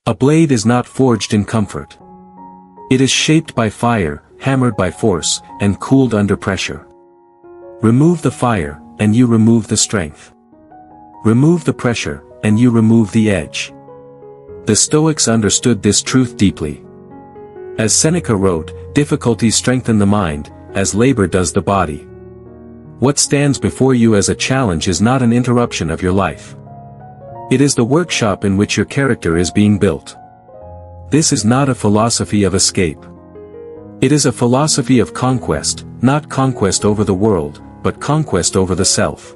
A blade is not forged in comfort. It is shaped by fire, hammered by force, and cooled under pressure. Remove the fire, and you remove the strength. Remove the pressure, and you remove the edge. The Stoics understood this truth deeply. As Seneca wrote, difficulties strengthen the mind, as labor does the body. What stands before you as a challenge is not an interruption of your life. It is the workshop in which your character is being built. This is not a philosophy of escape. It is a philosophy of conquest, not conquest over the world, but conquest over the self.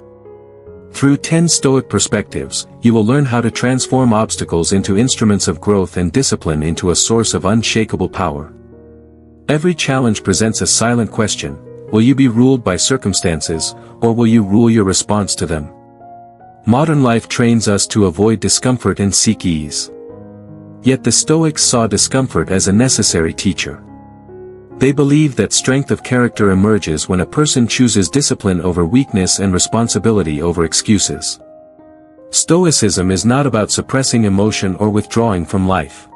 Through 10 Stoic perspectives, you will learn how to transform obstacles into instruments of growth and discipline into a source of unshakable power. Every challenge presents a silent question: will you be ruled by circumstances, or will you rule your response to them? Modern life trains us to avoid discomfort and seek ease. Yet the Stoics saw discomfort as a necessary teacher. They believed that strength of character emerges when a person chooses discipline over weakness and responsibility over excuses. Stoicism is not about suppressing emotion or withdrawing from life.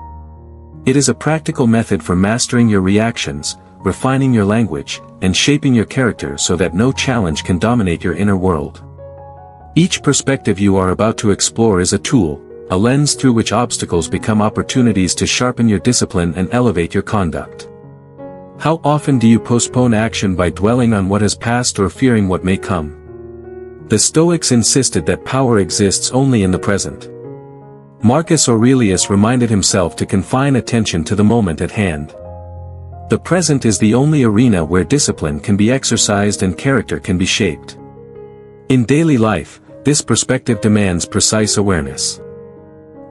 It is a practical method for mastering your reactions, refining your language, and shaping your character so that no challenge can dominate your inner world. Each perspective you are about to explore is a tool, a lens through which obstacles become opportunities to sharpen your discipline and elevate your conduct. How often do you postpone action by dwelling on what has passed or fearing what may come? The Stoics insisted that power exists only in the present. Marcus Aurelius reminded himself to confine attention to the moment at hand. The present is the only arena where discipline can be exercised and character can be shaped. In daily life, this perspective demands precise awareness.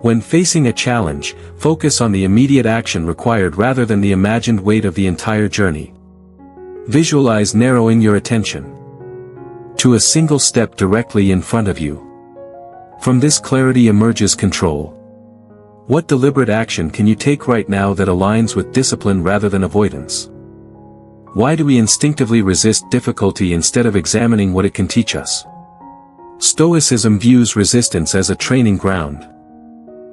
When facing a challenge, focus on the immediate action required rather than the imagined weight of the entire journey. Visualize narrowing your attention to a single step directly in front of you. From this clarity emerges control. What deliberate action can you take right now that aligns with discipline rather than avoidance? Why do we instinctively resist difficulty instead of examining what it can teach us? Stoicism views resistance as a training ground.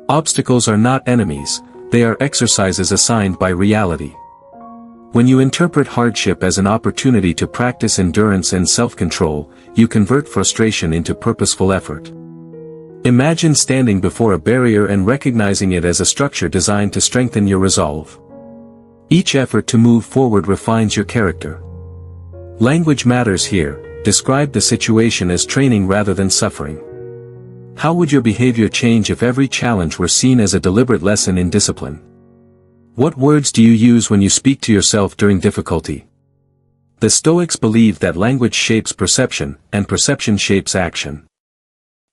Obstacles are not enemies, they are exercises assigned by reality. When you interpret hardship as an opportunity to practice endurance and self-control, you convert frustration into purposeful effort. Imagine standing before a barrier and recognizing it as a structure designed to strengthen your resolve. Each effort to move forward refines your character. Language matters here. Describe the situation as training rather than suffering. How would your behavior change if every challenge were seen as a deliberate lesson in discipline? What words do you use when you speak to yourself during difficulty? The Stoics believed that language shapes perception, and perception shapes action.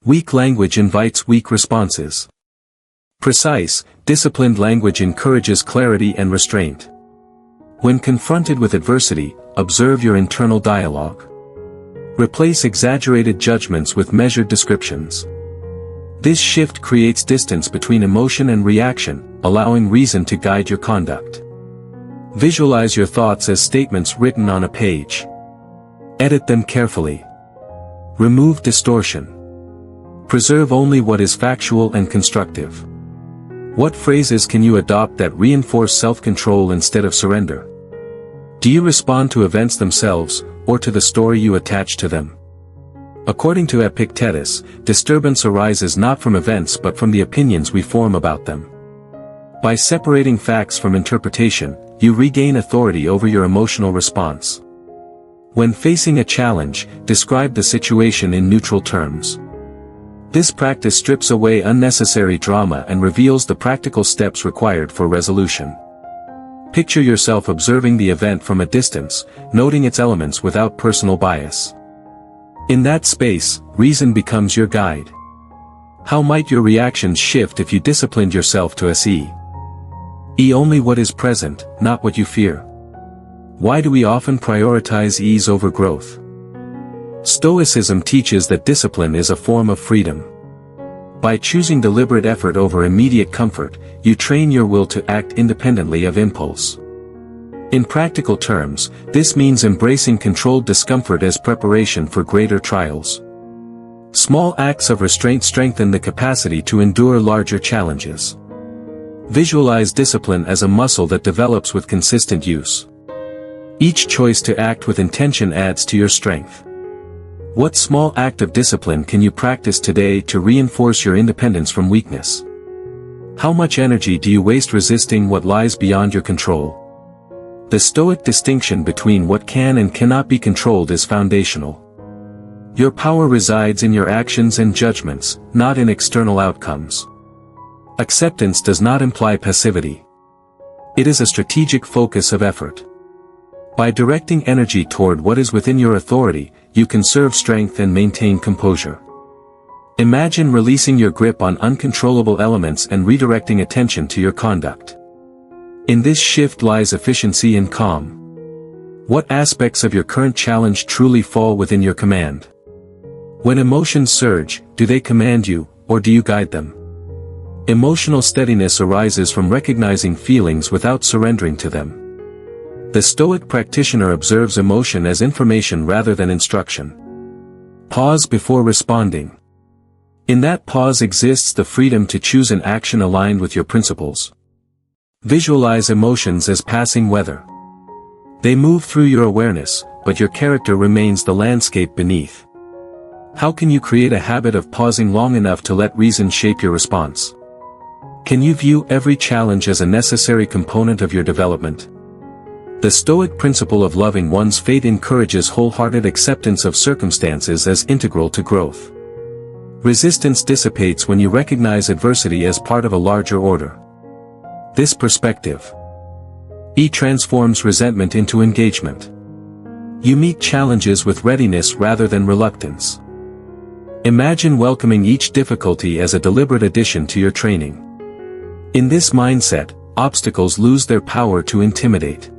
Weak language invites weak responses. Precise, disciplined language encourages clarity and restraint. When confronted with adversity, observe your internal dialogue. Replace exaggerated judgments with measured descriptions. This shift creates distance between emotion and reaction, allowing reason to guide your conduct. Visualize your thoughts as statements written on a page. Edit them carefully. Remove distortion. Preserve only what is factual and constructive. What phrases can you adopt that reinforce self-control instead of surrender? Do you respond to events themselves, or to the story you attach to them? According to Epictetus, disturbance arises not from events but from the opinions we form about them. By separating facts from interpretation, you regain authority over your emotional response. When facing a challenge, describe the situation in neutral terms. This practice strips away unnecessary drama and reveals the practical steps required for resolution. Picture yourself observing the event from a distance, noting its elements without personal bias. In that space, reason becomes your guide. How might your reactions shift if you disciplined yourself to see only what is present, not what you fear? Why do we often prioritize ease over growth? Stoicism teaches that discipline is a form of freedom. By choosing deliberate effort over immediate comfort, you train your will to act independently of impulse. In practical terms, this means embracing controlled discomfort as preparation for greater trials. Small acts of restraint strengthen the capacity to endure larger challenges. Visualize discipline as a muscle that develops with consistent use. Each choice to act with intention adds to your strength. What small act of discipline can you practice today to reinforce your independence from weakness? How much energy do you waste resisting what lies beyond your control? The Stoic distinction between what can and cannot be controlled is foundational. Your power resides in your actions and judgments, not in external outcomes. Acceptance does not imply passivity. It is a strategic focus of effort. By directing energy toward what is within your authority, you conserve strength and maintain composure. Imagine releasing your grip on uncontrollable elements and redirecting attention to your conduct. In this shift lies efficiency and calm. What aspects of your current challenge truly fall within your command? When emotions surge, do they command you, or do you guide them? Emotional steadiness arises from recognizing feelings without surrendering to them. The Stoic practitioner observes emotion as information rather than instruction. Pause before responding. In that pause exists the freedom to choose an action aligned with your principles. Visualize emotions as passing weather. They move through your awareness, but your character remains the landscape beneath. How can you create a habit of pausing long enough to let reason shape your response? Can you view every challenge as a necessary component of your development? The Stoic principle of loving one's fate encourages wholehearted acceptance of circumstances as integral to growth. Resistance dissipates when you recognize adversity as part of a larger order. This perspective transforms resentment into engagement. You meet challenges with readiness rather than reluctance. Imagine welcoming each difficulty as a deliberate addition to your training. In this mindset, obstacles lose their power to intimidate.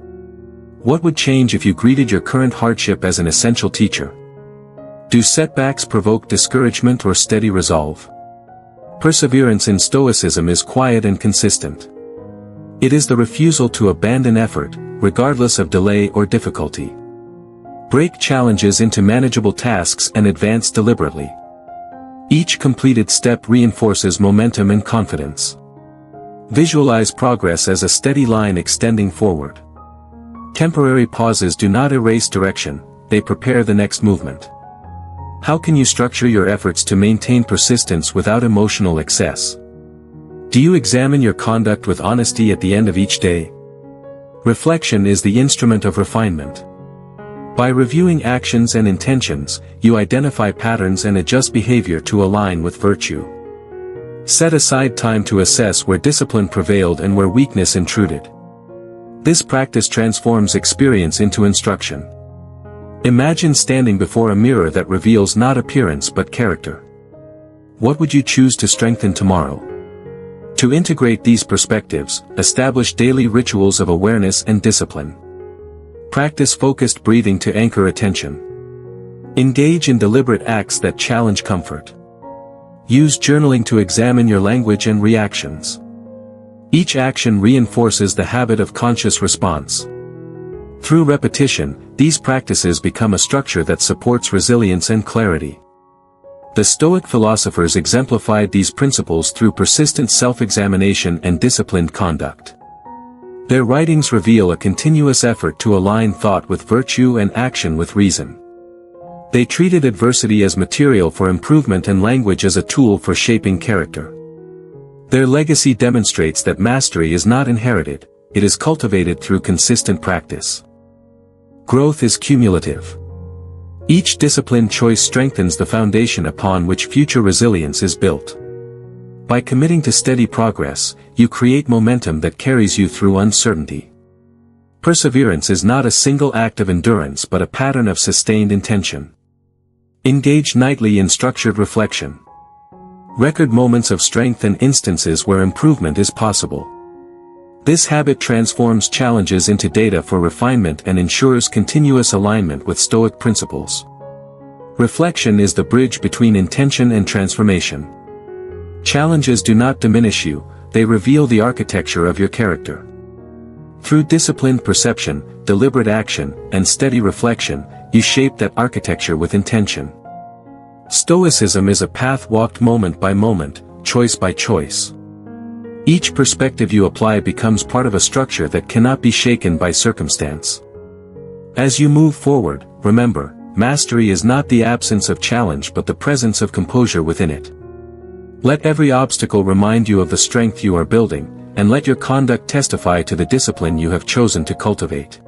What would change if you greeted your current hardship as an essential teacher? Do setbacks provoke discouragement or steady resolve? Perseverance in Stoicism is quiet and consistent. It is the refusal to abandon effort, regardless of delay or difficulty. Break challenges into manageable tasks and advance deliberately. Each completed step reinforces momentum and confidence. Visualize progress as a steady line extending forward. Temporary pauses do not erase direction, they prepare the next movement. How can you structure your efforts to maintain persistence without emotional excess? Do you examine your conduct with honesty at the end of each day? Reflection is the instrument of refinement. By reviewing actions and intentions, you identify patterns and adjust behavior to align with virtue. Set aside time to assess where discipline prevailed and where weakness intruded. This practice transforms experience into instruction. Imagine standing before a mirror that reveals not appearance but character. What would you choose to strengthen tomorrow? To integrate these perspectives, establish daily rituals of awareness and discipline. Practice focused breathing to anchor attention. Engage in deliberate acts that challenge comfort. Use journaling to examine your language and reactions. Each action reinforces the habit of conscious response. Through repetition, these practices become a structure that supports resilience and clarity. The Stoic philosophers exemplified these principles through persistent self-examination and disciplined conduct. Their writings reveal a continuous effort to align thought with virtue and action with reason. They treated adversity as material for improvement and language as a tool for shaping character. Their legacy demonstrates that mastery is not inherited, it is cultivated through consistent practice. Growth is cumulative. Each disciplined choice strengthens the foundation upon which future resilience is built. By committing to steady progress, you create momentum that carries you through uncertainty. Perseverance is not a single act of endurance but a pattern of sustained intention. Engage nightly in structured reflection. Record moments of strength and instances where improvement is possible. This habit transforms challenges into data for refinement and ensures continuous alignment with Stoic principles. Reflection is the bridge between intention and transformation. Challenges do not diminish you, they reveal the architecture of your character. Through disciplined perception, deliberate action, and steady reflection, you shape that architecture with intention. Stoicism is a path walked moment by moment, choice by choice. Each perspective you apply becomes part of a structure that cannot be shaken by circumstance. As you move forward, remember, mastery is not the absence of challenge but the presence of composure within it. Let every obstacle remind you of the strength you are building, and let your conduct testify to the discipline you have chosen to cultivate.